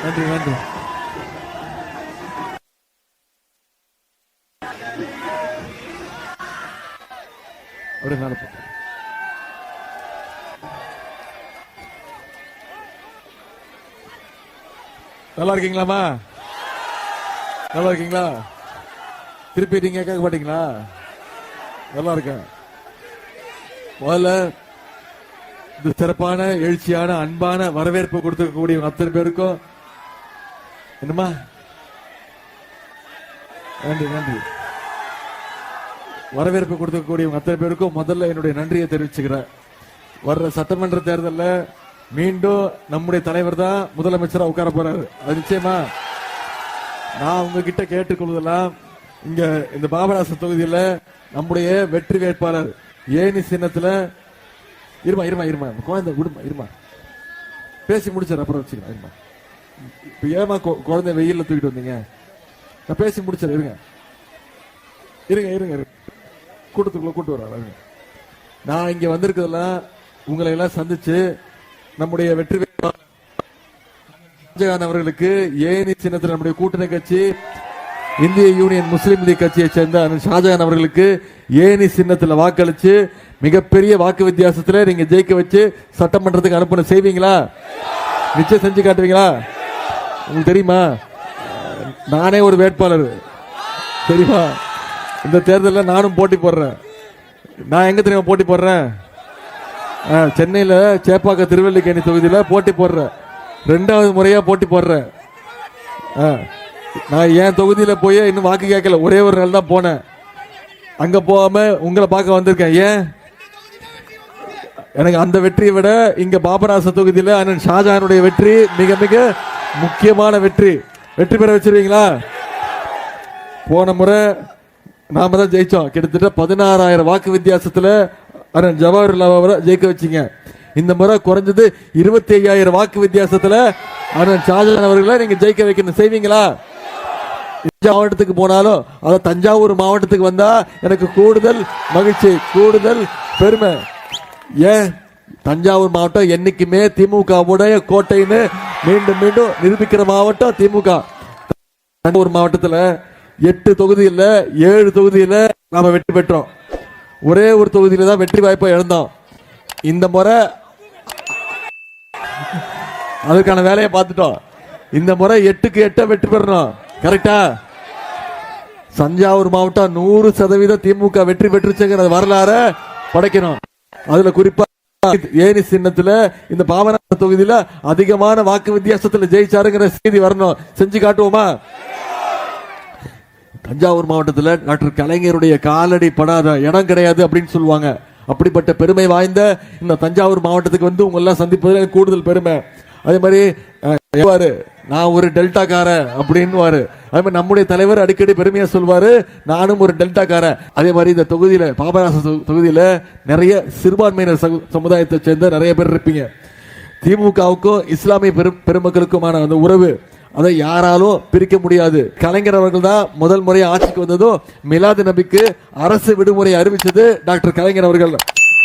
நன்றி நன்றி. அப்படியே மேல போ. நல்லா இருக்கீங்களாமா? நல்லா இருக்கீங்களா? திருப்பி நீங்க கேட்க மாட்டீங்களா? நல்லா இருக்கேன். முதல்ல இந்த சிறப்பான எழுச்சியான அன்பான வரவேற்பு கொடுத்திருக்கக்கூடிய அத்தனை பேருக்கும் என்னமா நன்றி நன்றி. வரவேற்பு கொடுக்கக்கூடிய அத்தனை பேருக்கும் முதல்ல என்னுடைய நன்றியை தெரிவிச்சுக்கிறேன். வர்ற சட்டமன்ற தேர்தலில் மீண்டும் நம்முடைய தலைவர் தான் முதலமைச்சரா உட்கார போறாரு. அது நிச்சயமா. நான் உங்ககிட்ட கேட்டுக்கொள்வதெல்லாம் இங்க இந்த பாபநாசம் தொகுதியில் நம்முடைய வெற்றி வேட்பாளர் ஏனி சின்னத்துல இருமா இருமா இருமா குழந்தை விடுமா இருமா பேசி முடிச்சார் அப்புறம் வச்சுக்கலாம். இருமா இப்ப ஏமா குழந்தை வெயில்ல தூக்கிட்டு வந்தீங்க? நான் பேசி முடிச்சார். இருங்க இருங்க இருங்க இருங்க கூட்டத்துக்குள்ள கூட்டு வர்றாங்க. நான் இங்க வந்திருக்கிறதெல்லாம் உங்களை எல்லாம் சந்திச்சு நம்முடைய வெற்றி வேட்பாளர் ஷாஜகான் அவர்களுக்கு ஏனி சின்னத்தில் நம்முடைய கூட்டணி கட்சி இந்திய யூனியன் முஸ்லீம் லீக் கட்சியை சேர்ந்த ஷாஜகான் அவர்களுக்கு ஏனி சின்னத்தில் வாக்களிச்சு மிகப்பெரிய வாக்கு வித்தியாசத்தில் நீங்க ஜெயிக்க வச்சு சட்டமன்றத்துக்கு அனுப்பின செய்வீங்களா? நிச்சயம் செஞ்சு காட்டுவீங்களா? உங்களுக்கு தெரியுமா, நானே ஒரு வேட்பாளர் தெரியுமா? இந்த தேர்தலில் நானும் போட்டி போடுறேன். நான் எங்க தெரியுமா போட்டி போடுறேன்? சென்னையில் சேப்பாக்க திருவல்லிக்கேணி தொகுதியில் போட்டி போடுறேன். 2வது முறையா போட்டி போடுறேன். நான் என் தொகுதியில போய் இன்னும் வாக்கு கேட்கல. ஒரே ஒரு நாள் தான் போனேன். அங்க போகாம உங்களை பார்க்க வந்திருக்கேன். ஏன்? எனக்கு அந்த வெற்றியை விட இங்க பாபநாச தொகுதியில அண்ணன் ஷாஜகானுடைய வெற்றி மிக மிக முக்கியமான வெற்றி. வெற்றி பெற வச்சிருவீங்களா? போன முறை நாம தான் ஜெயிச்சோம். கிட்டத்தட்ட 16,000 வாக்கு வித்தியாசத்துல அண்ணன் ஜவஹர்லால் ஜெயிக்க வச்சீங்க. இந்த முறை குறைஞ்சது 25,000 வாக்கு வித்தியாசத்துல அண்ணன் ஷாஜகான் அவர்களை நீங்க ஜெயிக்க வைக்கணும். செய்வீங்களா? மாவட்டத்துக்கு போனாலும் அதாவது தஞ்சாவூர் மாவட்டத்துக்கு வந்தா எனக்கு கூடுதல் மகிழ்ச்சி, கூடுதல் பெருமை. ஏன்? தஞ்சாவூர் மாவட்டம் என்னைக்குமே திமுகவுடைய கோட்டைன்னு மீண்டும் மீண்டும் நிரூபிக்கிற மாவட்டம் திமுக. தஞ்சாவூர் மாவட்டத்தில் 8 தொகுதியில் 7 தொகுதியில் நாம வெற்றி பெற்றோம். ஒரே ஒரு தொகுதியில தான் வெற்றி வாய்ப்பை இழந்தோம். இந்த முறை அதுக்கான வேலையை பார்த்துட்டோம். இந்த முறை 8க்கு 8 வெற்றி பெறணும். கரெக்டா? தஞ்சாவூர் மாவட்டம் 100% திமுக வெற்றி பெற்றுச்சுங்கிற வரலாறு படைக்கணும். அதுல குறிப்பா ஏனி சின்னத்துல இந்த பாபநாச தொகுதியில அதிகமான வாக்கு வித்தியாசத்துல ஜெயிச்சாருங்கிற செய்தி வரணும். செஞ்சு காட்டுவோமா? தஞ்சாவூர் மாவட்டத்தில் டாக்டர் கலைஞருடைய காலடி படாத இடம் கிடையாது அப்படின்னு சொல்லுவாங்க. அப்படிப்பட்ட பெருமை வாய்ந்த இந்த தஞ்சாவூர் மாவட்டத்துக்கு வந்து உங்க எல்லாம் சந்திப்பதில் கூடுதல் பெருமை. அதே மாதிரி நான் ஒரு டெல்டாக்கார அப்படின்னு. அதே மாதிரி நம்முடைய தலைவர் அடிக்கடி பெருமையா சொல்வாரு, நானும் ஒரு டெல்டாக்கார. அதே மாதிரி இந்த தொகுதியில பாபநாச தொகுதியில நிறைய சிறுபான்மையினர் சமுதாயத்தை சேர்ந்த நிறைய பேர் இருப்பீங்க. திமுகவுக்கும் இஸ்லாமிய பெருமக்களுக்குமான அந்த உறவு அதை யாராலும் பிரிக்க முடியாது. கலைஞர் அவர்கள் தான் முதல் முறை ஆட்சிக்கு வந்ததும் மிலாது நபிக்கு அரசு விடுமுறை அறிவிச்சது டாக்டர் கலைஞர் அவர்கள்.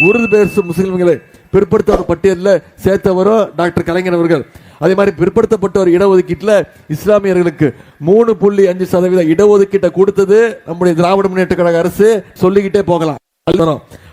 உருது பேசும் முஸ்லிம்களை பிற்படுத்தப்பட்ட பட்டியலில் சேர்த்தவரும் டாக்டர் கலைஞர் அவர்கள். அதே மாதிரி பிற்படுத்தப்பட்டவர் இடஒதுக்கீட்டில் இஸ்லாமியர்களுக்கு 3.5% இடஒதுக்கீட்டை கொடுத்தது நம்முடைய திராவிட முன்னேற்ற கழக அரசு. சொல்லிக்கிட்டே போகலாம்.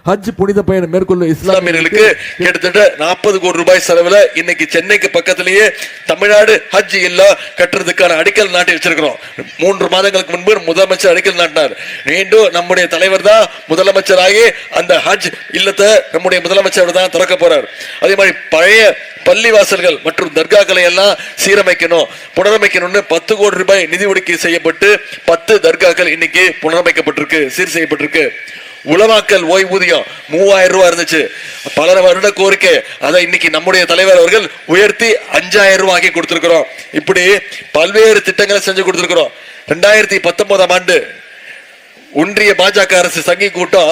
ஹஜ் புனித பயணம் மேற்கொள்ளும் இஸ்லாமியர்களுக்கு கிட்டத்தட்ட 40 கோடி ரூபாய் செலவுல இன்னைக்கு சென்னைக்கு பக்கத்திலேயே தமிழ்நாடு ஹஜ் இல்லா கட்டுறதுக்கான அடிக்கல் நாட்டி வச்சிருக்கிறோம். 3 மாதங்களுக்கு முன்பு முதலமைச்சர் அடிக்கல் நாட்டினார். மீண்டும் நம்முடைய தலைவர் தான் முதலமைச்சராகி அந்த ஹஜ் இல்லத்தை நம்முடைய முதலமைச்சர் தான் திறக்க போறார். அதே மாதிரி பழைய பள்ளிவாசல்கள் மற்றும் தர்காக்களை எல்லாம் சீரமைக்கணும், புனரமைக்கணும்னு 10 கோடி ரூபாய் நிதி ஒதுக்கீடு செய்யப்பட்டு 10 தர்காக்கள் இன்னைக்கு புனரமைக்கப்பட்டிருக்கு, சீர் செய்யப்பட்டிருக்கு. உலமாக்கல் ஓய்வூதியம் 3000 ரூபாய் இருந்துச்சு, பல வருட கோரிக்கை. அதை இன்னைக்கு நம்முடைய தலைவர் அவர்கள் உயர்த்தி 5000 ரூபாய் ஆக்கி கொடுத்திருக்கிறோம். இப்படி பல்வேறு திட்டங்களை செஞ்சு கொடுத்திருக்கிறோம். 2019ஆம் ஆண்டு ஒன்றிய பாஜக அரசு சங்கி கூட்டம்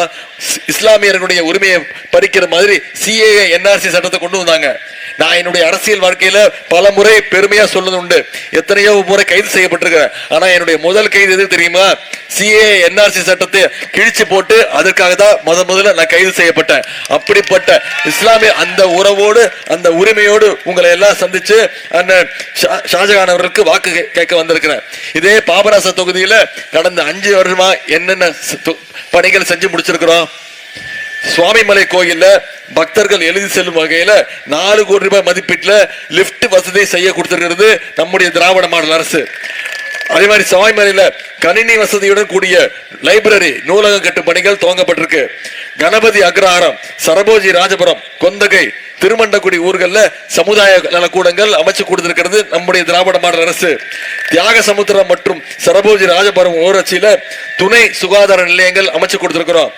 இஸ்லாமியர்களுடைய உரிமையை பறிக்கிற மாதிரி சிஏஏ என்ஆர்சி சட்டத்தை கொண்டு வந்தாங்க. நான் என்னுடைய அரசியல் வாழ்க்கையில பல முறை பெருமையா சொன்னது உண்டு. எத்தனையோ முறை கைது செய்யப்பட்டிருக்கிறேன். ஆனா என்னுடைய முதல் கைது எது தெரியுமா? சிஏஏ என்ஆர்சி சட்டத்தை கிழிச்சு போட்டு அதற்காக தான் முதல்ல நான் கைது செய்யப்பட்டேன். அப்படிப்பட்ட இஸ்லாமிய அந்த உறவோடு அந்த உரிமையோடு உங்களை எல்லாம் சந்திச்சு அண்ணன் ஷாஜகான் அவர்களுக்கு வாக்கு கேட்க வந்திருக்கிறேன். இதே பாபநாச தொகுதியில கடந்த 5 வருஷமா என்னென்ன பணிகள் செஞ்சு முடிச்சிருக்கிறோம். சுவாமிமலை கோயில்ல பக்தர்கள் எழுதி செல்லும் வகையில 4 கோடி ரூபாய் மதிப்பீட்டுல லிப்ட் வசதி செய்ய கொடுத்திருக்கிறது நம்முடைய திராவிட மாடல் அரசு. அதே மாதிரி சுவாமிமலையில கணினி வசதியுடன் கூடிய லைப்ரரி நூலகம் கட்டும் பணிகள் துவங்கப்பட்டிருக்கு. கணபதி அக்ரஹாரம், சரபோஜி ராஜபுரம், கொந்தகை, திருமண்டக்குடி ஊர்கள்ல சமுதாய நலக்கூடங்கள் அமைச்சு கொடுத்திருக்கிறது நம்முடைய திராவிட மாடல் அரசு. தியாக சமுத்திரம் மற்றும் சரபோஜி ராஜபுரம் ஊராட்சியில துணை சுகாதார நிலையங்கள் அமைச்சு கொடுத்திருக்கிறோம்.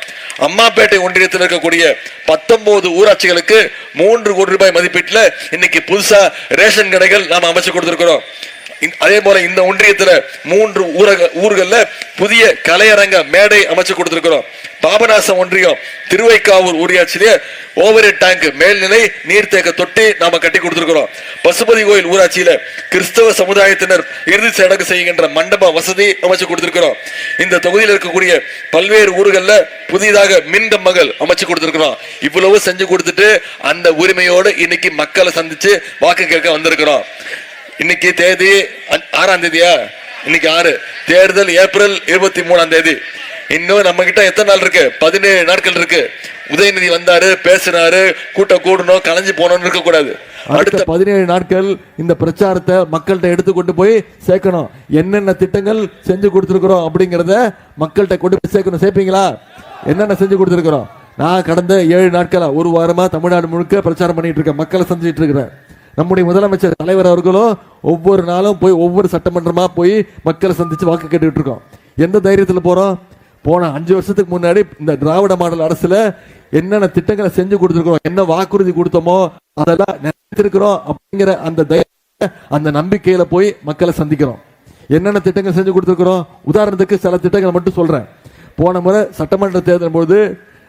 அம்மாப்பேட்டை ஒன்றியத்தில் இருக்கக்கூடிய 19 ஊராட்சிகளுக்கு 3 கோடி ரூபாய் மதிப்பீட்டுல இன்னைக்கு புதுசா ரேஷன் கடைகள் நாம அமைச்சு கொடுத்திருக்கிறோம். அதே போல இந்த ஒன்றியத்துல 3 ஊர்கள்ல புதிய கலையரங்க மேடை அமைச்சு கொடுத்திருக்கிறோம். பாபநாசம் ஒன்றியம் திருவைக்காவூர் ஊராட்சியிலே ஓவர்ஹெட் டேங்க் மேல்நிலை நீர்த்தேக்க தொட்டி நாம கட்டி கொடுத்திருக்கிறோம். பசுபதி கோயில் ஊராட்சியில கிறிஸ்தவ சமுதாயத்தினர் இறுதி சடங்கு செய்கின்ற மண்டப வசதி அமைச்சு கொடுத்திருக்கிறோம். இந்த தொகுதியில் இருக்கக்கூடிய பல்வேறு ஊர்கள்ல புதிதாக மின்கம்பங்கள் அமைச்சு கொடுத்திருக்கிறோம். இவ்வளவு செஞ்சு கொடுத்துட்டு அந்த உரிமையோடு இன்னைக்கு மக்களை சந்திச்சு வாக்கு கேட்க வந்திருக்கிறோம். இன்னைக்கு தேதி 6ஆம் தேதியா? இன்னைக்கு 6. தேர்தல் ஏப்ரல் 23ஆம் தேதி. இன்னும் நம்ம கிட்ட எத்தனை நாள் இருக்கு? 17 நாட்கள் இருக்கு. உதயநிதி வந்தாரு, பேசினாரு, கூட்டம் கூடணும், கலைஞ்சு போனோம்னு இருக்க கூடாது. அடுத்த 17 நாட்கள் இந்த பிரச்சாரத்தை மக்கள்கிட்ட எடுத்து கொண்டு போய் சேர்க்கணும். என்னென்ன திட்டங்கள் செஞ்சு கொடுத்துருக்கிறோம் அப்படிங்கறத மக்கள்கிட்ட கொண்டு போய் சேர்க்கணும். சேர்ப்பீங்களா? என்னென்ன செஞ்சு கொடுத்துருக்கிறோம்? நான் கடந்த 7 நாட்களா 1 வாரமா தமிழ்நாடு முழுக்க பிரச்சாரம் பண்ணிட்டு இருக்கேன், மக்களை சந்திச்சிட்டு இருக்கிறேன். நம்முடைய முதலமைச்சர் தலைவர் அவர்களும் ஒவ்வொரு நாளும் போய் ஒவ்வொரு சட்டமன்றமா போய் மக்களை சந்திச்சு வாக்கு கேட்டுக்கிட்டு இருக்கோம். எந்த தைரியத்தில் போறோம்? போன 5 வருஷத்துக்கு முன்னாடி இந்த திராவிட மாடல் அரசுல என்னென்ன திட்டங்களை செஞ்சு கொடுத்திருக்கிறோம், என்ன வாக்குறுதி கொடுத்தோமோ அதெல்லாம் நிறைவேற்றிருக்கிறோம் அப்படிங்கிற அந்த நம்பிக்கையில போய் மக்களை சந்திக்கிறோம். என்னென்ன திட்டங்கள் செஞ்சு கொடுத்திருக்கிறோம்? உதாரணத்துக்கு சில திட்டங்களை மட்டும் சொல்றேன். போன முறை சட்டமன்ற தேர்தல் போது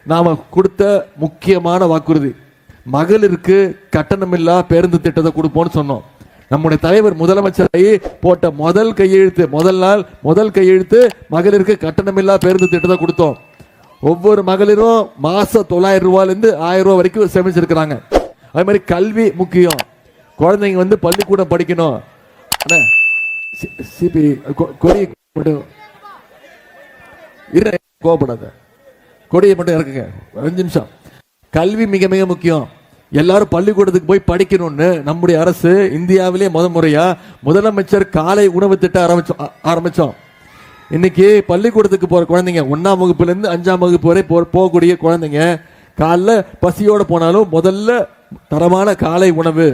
நாம கொடுத்த முக்கியமான வாக்குறுதி, மகளிருக்கு கட்டணமில்லா பேருந்து திட்டத்தை கொடுப்போம்னு சொன்னோம். நம்முடைய தலைவர் முதலமைச்சரை போட்ட முதல் கையெழுத்து மகளிருக்கு கட்டணமில்லா பேருந்து திட்டத்தை கொடுத்தோம். ஒவ்வொரு மகளிரும் மாசம் 900 ரூபாயிலிருந்து 1000 ரூபாய் வரைக்கும் சேமிச்சிருக்கிறாங்க. அதே மாதிரி கல்வி முக்கியம். குழந்தைங்க பள்ளிக்கூடம் படிக்கணும். கோபப்படாத, கொடியை மட்டும் இறக்குங்க 5 நிமிஷம். கல்வி மிக மிக முக்கியம். எல்லாரும் பள்ளிக்கூடத்துக்கு போய் படிக்கணும்னு நம்முடைய அரசு இந்தியாவிலே முறையா முதலமைச்சர் காலை உணவு திட்டம் ஆரம்பிச்சோம். இன்னைக்கு பள்ளிக்கூடத்துக்கு போற குழந்தைங்க 1ஆம் வகுப்புல இருந்து 5ஆம் வகுப்பு வரை போகக்கூடிய குழந்தைங்க காலைல பசியோட போனாலும் முதல்ல தரமான காலை உணவு,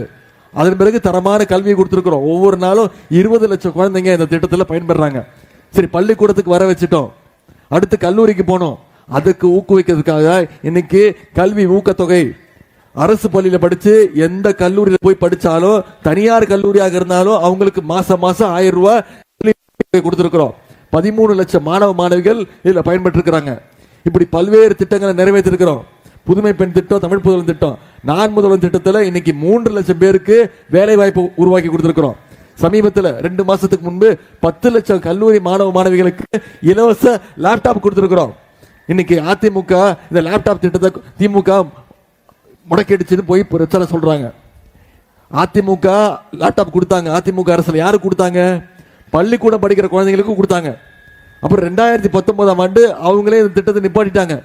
அதன் பிறகு தரமான கல்வியை கொடுத்திருக்கிறோம். ஒவ்வொரு நாளும் 20 லட்சம் குழந்தைங்க இந்த திட்டத்தில் பயன்பெறாங்க. சரி, பள்ளிக்கூடத்துக்கு வர வச்சுட்டோம். அடுத்து கல்லூரிக்கு போனோம். அதுக்கு ஊக்குவிக்கிறதுக்காக இன்னைக்கு கல்வி ஊக்கத்தொகை, அரசு பள்ளியில படிச்சு எந்த கல்லூரியில போய் படிச்சாலும் தனியார் கல்லூரியாக இருந்தாலும் அவங்களுக்கு மாசம் 1000 ரூபாய் கொடுத்திருக்கிறோம். 13 லட்சம் மாணவ மாணவிகள் இதுல பயன்பெற்று இருக்கிறாங்க. இப்படி பல்வேறு திட்டங்களை நிறைவேற்றிருக்கிறோம். புதுமை பெண் திட்டம், தமிழ் புதல்வன் திட்டம், நான் முதல்வன் திட்டத்தில் இன்னைக்கு 3 லட்சம் பேருக்கு வேலை வாய்ப்பு உருவாக்கி கொடுத்திருக்கிறோம். சமீபத்தில் 2 மாசத்துக்கு முன்பு 10 லட்சம் கல்லூரி மாணவ மாணவிகளுக்கு இலவச லேப்டாப் கொடுத்திருக்கிறோம். இன்னைக்கு அதிமுக இந்த லேப்டாப் திட்டத்தை திமுக முடக்கிடுச்சுன்னு போய் பிரச்சாரம் சொல்றாங்க. அதிமுக லேப்டாப் கொடுத்தாங்க. அதிமுக அரசுல யாரு கொடுத்தாங்க? பள்ளிக்கூடம் படிக்கிற குழந்தைங்களுக்கு கொடுத்தாங்க. அப்புறம் 2019ஆம் ஆண்டு அவங்களே இந்த திட்டத்தை நிப்பாட்டிட்டாங்க.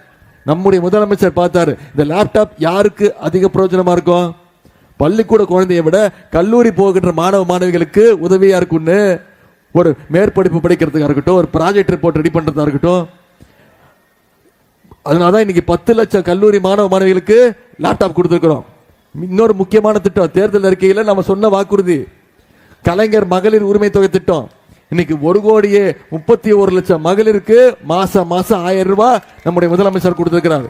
நம்முடைய முதலமைச்சர் பார்த்தாரு, இந்த லேப்டாப் யாருக்கு அதிக பிரயோஜனமா இருக்கும்? பள்ளிக்கூட குழந்தையை விட கல்லூரி போகின்ற மாணவ மாணவிகளுக்கு உதவியா இருக்குன்னு ஒரு மேற்படிப்பு படிக்கிறதுக்கா இருக்கட்டும், ஒரு ப்ராஜெக்ட் ரிப்போர்ட் ரெடி பண்றதா இருக்கட்டும். அதனாலதான் இன்னைக்கு 10 லட்சம் கல்லூரி மாணவ மாணவிகளுக்கு லேப்டாப் கொடுத்திருக்கிறோம். இன்னொரு முக்கியமான திட்டம், தேர்தல் அறிக்கையில நம்ம சொன்ன வாக்குறுதி, கலைஞர் மகளிர் உரிமை தொகை திட்டம். இன்னைக்கு 1,31 லட்சம் மகளிருக்கு மாசம் 1000 ரூபாய் நம்முடைய முதலமைச்சர் கொடுத்திருக்கிறார்.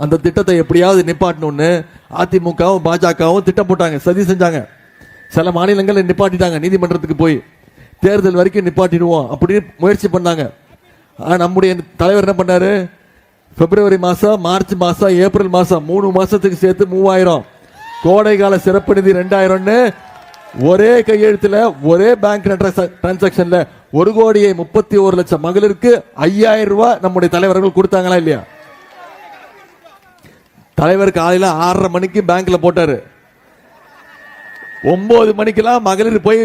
அந்த திட்டத்தை எப்படியாவது நிப்பாட்டணும்னு அதிமுகவும் பாஜகவும் திட்டம் போட்டாங்க, சதி செஞ்சாங்க. சில மாநிலங்கள் நிப்பாட்டிட்டாங்க, நீதிமன்றத்துக்கு போய் தேர்தல் வரைக்கும் நிப்பாட்டிடுவோம் அப்படின்னு முயற்சி பண்ணாங்க. நம்முடைய தலைவர் என்ன பண்ணாரு? பிப்ரவரி மாசம், மார்ச் மாசம், ஏப்ரல் மாசம் 3 மாசத்துக்கு சேர்த்து 3000, கோடை கால சிறப்பு நிதி 2000, ஒரே கையெழுத்துல ஒரே பேங்க் டிரான்சாக்சன்ல 1,31,00,000 மகளிருக்கு 5000 ரூபாய் நம்முடைய தலைவர்கள் கொடுத்தாங்களா இல்லையா? தலைவர் காலையில 6:30 மணிக்கு பேங்க்ல போட்டாரு, 9 மணிக்கெல்லாம் மகளிர் போய்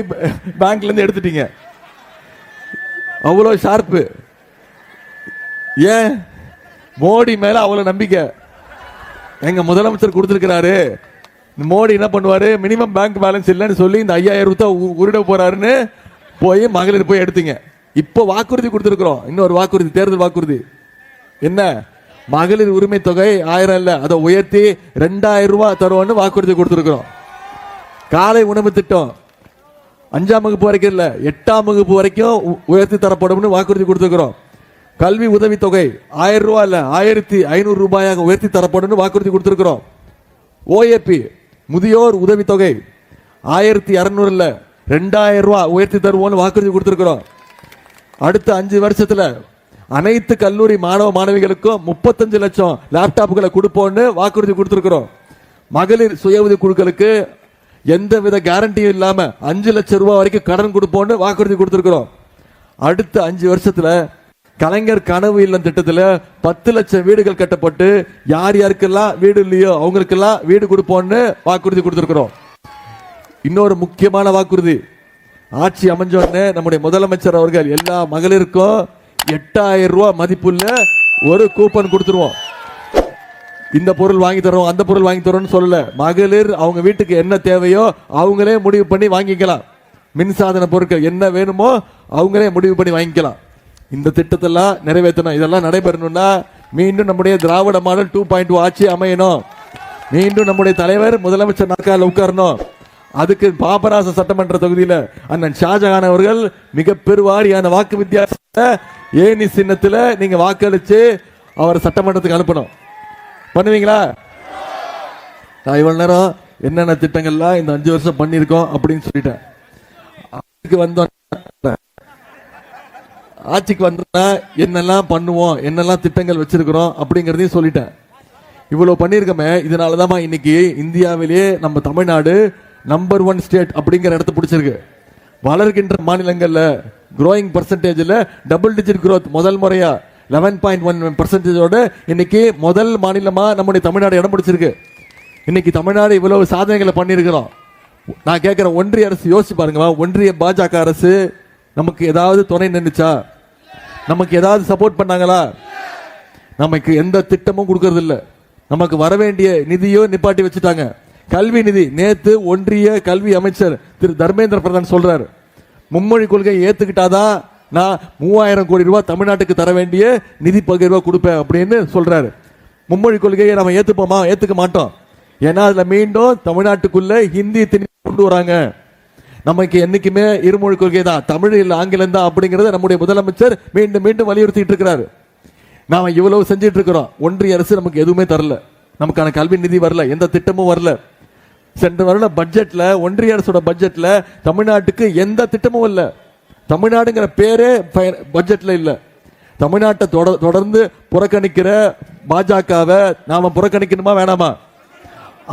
பேங்க்ல இருந்து எடுத்துட்டீங்க. அவ்வளவு ஷார்ப்பு. ஏன்? மோடி மேல அவ்வளவு நம்பிக்கை. எங்க முதலமைச்சர் கொடுத்திருக்கிறாரு. மோடி என்ன பண்ணுவாரு? மினிமம் பேங்க் பேலன்ஸ் இல்லைன்னு சொல்லி இந்த 5000 ரூபாய் உருட போறாருன்னு போய் மகளிர் போய் எடுத்தீங்க. இப்போ வாக்குறுதி கொடுத்திருக்கிறோம். இன்னொரு வாக்குறுதி, தேர்தல் வாக்குறுதி என்ன? மகளிர் உரிமை தொகை 1000 இல்ல, அதை உயர்த்தி 2000 ரூபாய் தருவோம்னு வாக்குறுதி கொடுத்திருக்கிறோம். காலை உணவு திட்டம் 5ஆம் வகுப்பு வரைக்கும் இல்ல, 8ஆம் வகுப்பு வரைக்கும் உயர்த்தி தரப்படும் வாக்குறுதி கொடுத்திருக்கிறோம். கல்வி உதவி தொகை 1000 ரூபாய் இல்ல, 1500 ரூபாயாக உயர்த்தி தரப்படும் வாக்குறுதி கொடுத்திருக்கிறோம். ஓஏபி முதியோர் உதவி தொகை 1200 இல்ல, 2000 ரூபாய் உயர்த்தி தருவோம்னு வாக்குறுதி கொடுத்திருக்கிறோம். அடுத்த 5 வருஷத்துல அனைத்து கல்லூரி மாணவ மாணவிகளுக்கும் 35 லட்சம் லேப்டாப்புகளை கொடுப்போம்னு வாக்குறுதி கொடுத்திருக்கிறோம். மகளிர் சுய உதவி குழுக்களுக்கு எந்தவித கேரண்டியும் இல்லாம 5 லட்சம் ரூபாய் வரைக்கும் கடன் கொடுப்போம்னு வாக்குறுதி கொடுத்திருக்கிறோம். அடுத்த 5 வருஷத்துல கலைஞர் கனவு இல்லம் திட்டத்துல 10 லட்சம் வீடுகள் கட்டப்பட்டு யார் யாருக்கெல்லாம் வீடு இல்லையோ அவங்களுக்கெல்லாம் வீடு கொடுப்போம்னு வாக்குறுதி கொடுத்திருக்கிறோம். இன்னொரு முக்கியமான வாக்குறுதி, ஆட்சி அமைஞ்சோன்னு நம்முடைய முதலமைச்சர் அவர்கள் எல்லா மகளிருக்கும் 8000 ரூபாய் மதிப்புள்ள ஒரு கூப்பன் கொடுத்துருவோம். இந்த பொருள் வாங்கி தரோம், அந்த பொருள் வாங்கி தரோம்னு சொல்லல. மகளிர் அவங்க வீட்டுக்கு என்ன தேவையோ அவங்களே முடிவு பண்ணி வாங்கிக்கலாம். மின்சாதன பொருட்கள் என்ன வேணுமோ அவங்களே முடிவு பண்ணி வாங்கிக்கலாம். இந்த திட்டத்தெல்லாம் நிறைவேற்றணும். இதெல்லாம் நடைபெறணும்னா மீண்டும் நம்முடைய திராவிட மாடல் 2.2 ஆட்சி அமையணும். மீண்டும் நம்முடைய தலைவர் முதலமைச்சர் நாற்காலில் உட்காரணும். அதுக்கு பாபராச சட்டமன்ற தொகுதியில அண்ணன் ஷாஜகான் அவர்கள் மிக பெருவாரியான வாக்கு வித்தியாசத்தை ஏனி சின்னத்துல நீங்க வாக்களிச்சு அவர் சட்டமன்றத்துக்கு அனுப்பணும். பண்ணுவீங்களா? நான் இவ்வளவு நேரம் என்னென்ன திட்டங்கள்லாம் இந்த 5 வருஷம் பண்ணிருக்கோம் அப்படின்னு சொல்லிட்டேன். ஆட்சிக்கு வந்தா என்னெல்லாம் பண்ணுவோம், என்னெல்லாம் திட்டங்கள் வச்சிருக்கிறோம் அப்படிங்கறதையும் சொல்லிட்டேன். இவ்வளவு பண்ணிருக்கோமே, இதனாலதான் இன்னைக்கு இந்தியாவிலேயே நம்ம தமிழ்நாடு நம்பர் 1 ஸ்டேட் அப்படிங்கிற இடத்தை பிடிச்சிருக்கு. வளர்கின்ற மாநிலங்கள்ல growing percentageல டபுள் டிஜிட் growth முதல் முறையா 11.1% இன்னைக்கு முதல் மாநிலமா நம்முடைய தமிழ்நாடு இடம் பிடிச்சிருக்கு. இன்னைக்கு தமிழ்நாடு இவ்வளவு சாதனைகளை பண்ணிருக்கிறோம். நான் கேட்கிறேன், ஒன்றிய அரசு யோசிச்சு பாருங்க. ஒன்றிய பாஜக அரசு நமக்கு ஏதாவது துணை நின்றுச்சா? நமக்கு ஏதாவது சப்போர்ட் பண்ணாங்களா? நமக்கு எந்த திட்டமும் கொடுக்கறது இல்ல. நமக்கு வர வேண்டிய நிதியோ நிப்பாட்டி வச்சுட்டாங்க. கல்வி நிதி நேத்து ஒன்றிய கல்வி அமைச்சர் திரு தர்மேந்திர பிரதான் சொல்றாரு, மும்மொழி கொள்கையை ஏத்துக்கிட்டாதான் நான் 3000 கோடி ரூபாய் தமிழ்நாட்டுக்கு தர வேண்டிய நிதி பகிர்வை கொடுப்பேன் அப்படின்னு சொல்றாரு. மும்மொழி கொள்கையை நம்ம ஏத்துப்போமா? ஏத்துக்க மாட்டோம். ஏன்னா அதுல மீண்டும் தமிழ்நாட்டுக்குள்ள ஹிந்தி கொண்டு வராங்க. நமக்கு என்னைக்குமே இருமொழி கொள்கை தான், தமிழ் இல்ல ஆங்கிலம் தான் அப்படிங்கறத நம்முடைய முதலமைச்சர் மீண்டும் மீண்டும் வலியுறுத்திட்டு இருக்கிறாரு. நாம இவ்வளவு செஞ்சிட்டு இருக்கிறோம். ஒன்றிய அரசு நமக்கு எதுவுமே தரல. நமக்கான கல்வி நிதி வரல, எந்த திட்டமும் வரல. சென்ற வருட பட்ஜெட்ல, ஒன்றிய அரசோட பட்ஜெட்ல தமிழ்நாட்டுக்கு எந்த திட்டமும் இல்ல. தமிழ்நாடுங்கிற பேரே பட்ஜெட்ல இல்ல. தமிழ்நாட்டை தொடர்ந்து புறக்கணிக்கிற பாஜகவை நாம புறக்கணிக்கணுமா வேணாமா?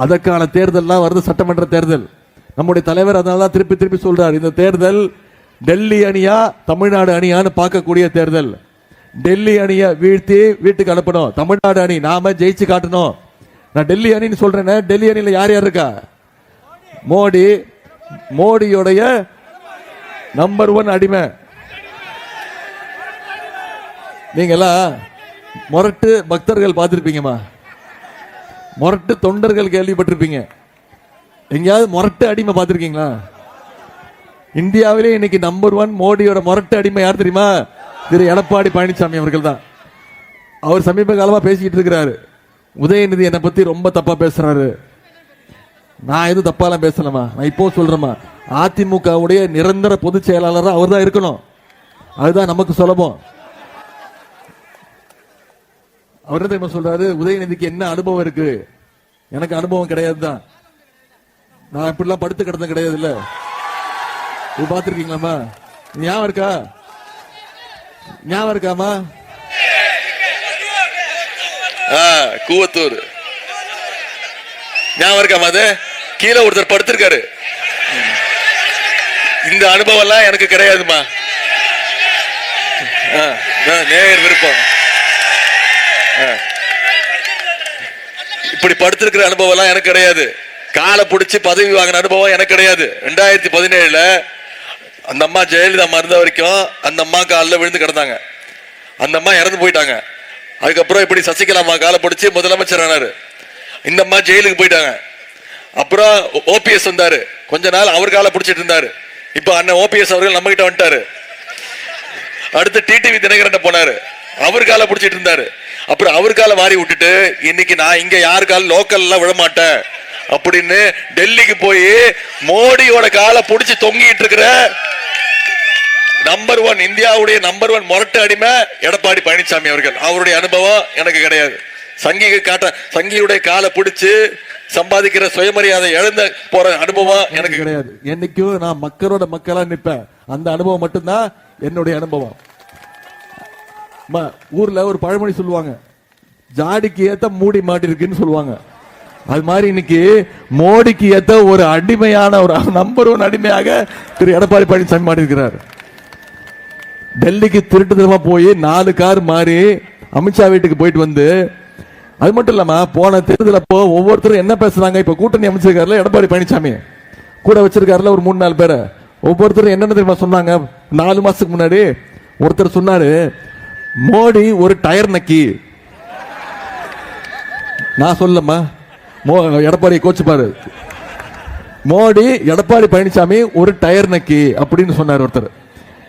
அதற்கான தேர்தல்லாம் வருது, சட்டமன்ற தேர்தல். நம்முடைய தலைவர் அதனாலதான் திருப்பி திருப்பி சொல்றார், இந்த தேர்தல் டெல்லி அணியா தமிழ்நாடு அணியான்னு பார்க்கக்கூடிய தேர்தல். டெல்லி அணியை வீழ்த்தி வீட்டுக்கு அனுப்பணும், தமிழ்நாடு அணி நாம ஜெயிச்சு காட்டணும். நான் டெல்லி அணின்னு சொல்றேன். டெல்லி அணியில யார் யார் இருக்கா? மோடி, மோடியோடைய நம்பர் 1 அடிமை. நீங்க எல்லாம் முரட்டு பக்தர்கள் பார்த்திருப்பீங்கம்மா, முரட்டு தொண்டர்கள் கேள்விப்பட்டிருப்பீங்க. எங்கேயாவது முரட்டு அடிமை பார்த்திருக்கீங்களா? இந்தியாவிலே இன்னைக்கு நம்பர் 1 மோடியோட முரட்டு அடிமை யார் தெரியுமா? திரு எடப்பாடி பழனிசாமி அவர்கள் தான். அவர் சமீப காலமா பேசிக்கிட்டு இருக்கிறாரு, உதயநிதி என்னை பத்தி ரொம்ப தப்பா பேசுறாரு. நான் எதுவும் தப்பாலாம் பேசலாமா? நான் இப்போ சொல்றேமா, அதிமுகவுடைய நிரந்தர பொதுச் செயலாளராக அவர் தான் இருக்கணும். அதுதான் நமக்கு சுலபம். அவர் என்ன சொல்றாரு, உதயநிதிக்கு என்ன அனுபவம் இருக்கு? எனக்கு அனுபவம் கிடையாது தான். நான் இப்படிலாம் படுத்து கிடந்த கிடையாது. இல்ல பாத்துருக்கீங்களாமா? ஞாபகம் இருக்கா? ஞாபகம் இருக்காமா? கூவத்தூர் ஞாபகம் இருக்காமா? அது கீழே ஒருத்தர் படுத்திருக்காரு. இந்த அனுபவம் எல்லாம் எனக்கு கிடையாதுமா. நேயர் விருப்பம். இப்படி படுத்திருக்கிற அனுபவம் எல்லாம் எனக்கு கிடையாது. காலை பிடிச்சி பதவி வாங்கின அனுபவம் எனக்கு கிடையாது. 2017 அந்த அம்மா ஜெயலலிதா மறந்த வரைக்கும் அந்த அம்மா காலில் விழுந்து கிடந்தாங்க. அந்த அம்மா இறந்து போயிட்டாங்க. அதுக்கப்புறம் இப்படி சசிகலா அம்மா காலை பிடிச்சி முதலமைச்சர் ஆனாரு. இந்த அம்மா ஜெயிலுக்கு போயிட்டாங்க. அப்புறம் ஓபிஎஸ் வந்தாரு. கொஞ்ச நாள் அவர் காலை பிடிச்சிட்டு இருந்தாரு. இப்ப அண்ணன் ஓபிஎஸ் அவர்கள் நம்ம கிட்ட வந்துட்டாரு. அடுத்து டிடிவி தினகரன் போனாரு. அவர் காலை பிடிச்சிட்டு இருந்தாரு. அப்புறம் அவர் காலை வாரி விட்டுட்டு இன்னைக்கு நான் இங்க யாரு கால லோக்கல் எல்லாம் விட மாட்டேன் அப்படின்னு டெல்லிக்கு போய் மோடியோட காலை பிடிச்சி தொங்கிட்டு இருக்கிற நம்பர் 1 இந்தியாவுடைய நம்பர் 1 முரட்டு அடிமை எடப்பாடி பழனிசாமி அவர்கள். அவருடைய அனுபவம் எனக்கு கிடையாது. சங்கியுடைய காலை பிடிச்சு சம்பாதிக்கிற சுயமரியாதை இழந்த போற அனுபவம் எனக்கு கிடையாது. என்னைக்கும் நான் மக்களோட மக்களா நிற்பேன். அந்த அனுபவம் மட்டும்தான் என்னுடைய அனுபவம். ஊர்ல ஒரு பழமொழி சொல்லுவாங்க, ஜாடிக்கு ஏத்த மூடி மாட்டிருக்குன்னு சொல்லுவாங்க. அது மாதிரி இன்னைக்கு மோடிக்கு ஏத்த ஒரு அடிமையான ஒரு நம்பர் 1 அடிமையாக திரு எடப்பாடி பழனிசாமி மாட்டிருக்கிறார். டெல்லிக்கு திருட்டுத்தனமா போய் 4 கார் மாறி அமித்ஷா வீட்டுக்கு போயிட்டு வந்து, அது மட்டும் இல்லாம போன தேர்தல் அப்போ ஒவ்வொருத்தரும் என்ன பேசுறாங்க, இப்ப கூட்டணி அமைச்சிருக்காருல எடப்பாடி பழனிசாமி கூட வச்சிருக்காருல ஒரு 3-4 பேரை, ஒவ்வொருத்தரும் என்னென்ன தெரியுமா சொன்னாங்க? 4 மாசத்துக்கு முன்னாடி ஒருத்தர் சொன்னாரு, மோடி ஒரு டயர் நக்கி. நான் சொல்லமா, எடப்பாடி கோச்சுப்பாரு, மோடி எடப்பாடி பழனிசாமி ஒரு டயர் நக்கி அப்படின்னு சொன்னார் ஒருத்தர்.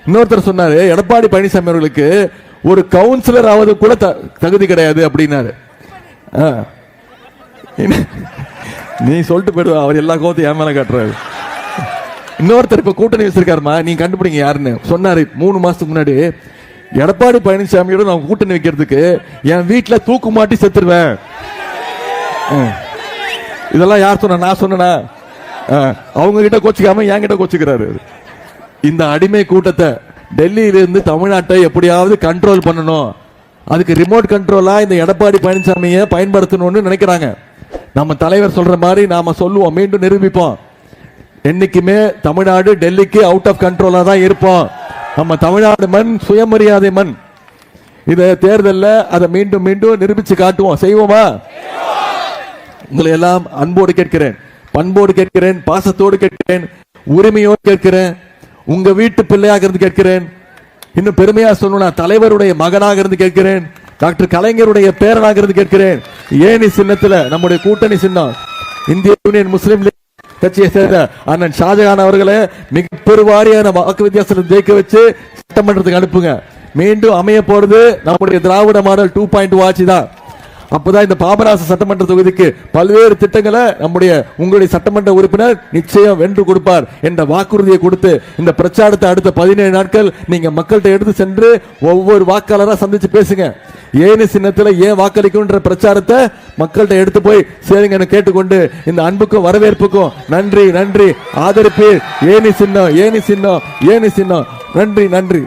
இன்னொருத்தர் சொன்னாரு, எடப்பாடி பழனிசாமி அவர்களுக்கு ஒரு கவுன்சிலர் ஆவது கூட தகுதி கிடையாது அப்படின்னாரு. நீ சொல்லிட்டு போயிடுவா, அவர் எல்லா கோவத்தையும் என் மேல காட்டுறாரு. இன்னொருத்தர் இப்ப கூட்டணி வச்சிருக்காருமா, நீ கண்டுபிடிங்க யாருன்னு சொன்னாரு 3 மாசத்துக்கு முன்னாடி, எடப்பாடி பழனிசாமியோட நான் கூட்டணி வைக்கிறதுக்கு என் வீட்டுல தூக்கு மாட்டி செத்துருவேன். இதெல்லாம் யார் சொன்ன? நான் சொன்னா? அவங்க கிட்ட கோச்சிக்காம என் கிட்ட கோச்சுக்கிறாரு. இந்த அடிமை கூட்டத்தை டெல்லியிலிருந்து தமிழ்நாட்டை எப்படியாவது கண்ட்ரோல் பண்ணணும், அதுக்கு ரிமோட் கண்ட்ரோலா இந்த எடப்பாடி பழனிசாமியை பயன்படுத்தணும்னு நினைக்கிறாங்க. நம்ம தலைவர் சொல்ற மாதிரி நாம சொல்லுவோம், மீண்டும் நிரூபிப்போம். என்னைக்குமே தமிழ்நாடு டெல்லிக்கு அவுட் ஆஃப் கண்ட்ரோலா தான் இருப்போம். நம்ம தமிழ்நாடு மண் சுயமரியாதை மண். இதை தேர்தலில் அதை மீண்டும் மீண்டும் நிரூபிச்சு காட்டுவோம். செய்வோமா? உங்களை எல்லாம் அன்போடு கேட்கிறேன், பண்போடு கேட்கிறேன், பாசத்தோடு கேட்கிறேன், உரிமையோடு கேட்கிறேன், உங்க வீட்டு பிள்ளையாக இருந்து கேட்கிறேன். இன்னும் பெருமையா சொல்லணும்னா தலைவருடைய மகனாக இருந்து கேட்கிறேன், டாக்டர் கலைஞருடைய பேரனாக இருந்து கேட்கிறேன். ஏனி சின்னத்துல நம்முடைய கூட்டணி சின்னம் இந்திய யூனியன் முஸ்லீம் லீக் கட்சியை சேர்ந்த அண்ணன் ஷாஜகான் அவர்களை மிக பெருவாரியான வாக்கு வித்தியாசத்தில் ஜெயிக்க வச்சு சட்டமன்றத்துக்கு அனுப்புங்க. மீண்டும் அமைய போறது நம்முடைய திராவிட மாடல் 2.0 ஆட்சி தான். அப்பதான் இந்த பாபநாசம் சட்டமன்ற தொகுதிக்கு பல்வேறு திட்டங்களை உங்களுடைய சட்டமன்ற உறுப்பினர் நிச்சயம் வென்று கொடுப்பார் என்ற வாக்குறுதியை கொடுத்து இந்த பிரச்சாரத்தை அடுத்த 17 நாட்கள் நீங்க மக்கள்கிட்ட எடுத்து சென்று ஒவ்வொரு வாக்காளராக சந்திச்சு பேசுங்க. ஏனி சின்னத்துல ஏன் வாக்களிக்கும்ன்ற பிரச்சாரத்தை மக்கள்கிட்ட எடுத்து போய் சேருங்க கேட்டுக்கொண்டு இந்த அன்புக்கும் வரவேற்புக்கும் நன்றி நன்றி. ஆதரிப்பு ஏனி சின்னம், ஏனி சின்னம், ஏனி சின்னம். நன்றி நன்றி.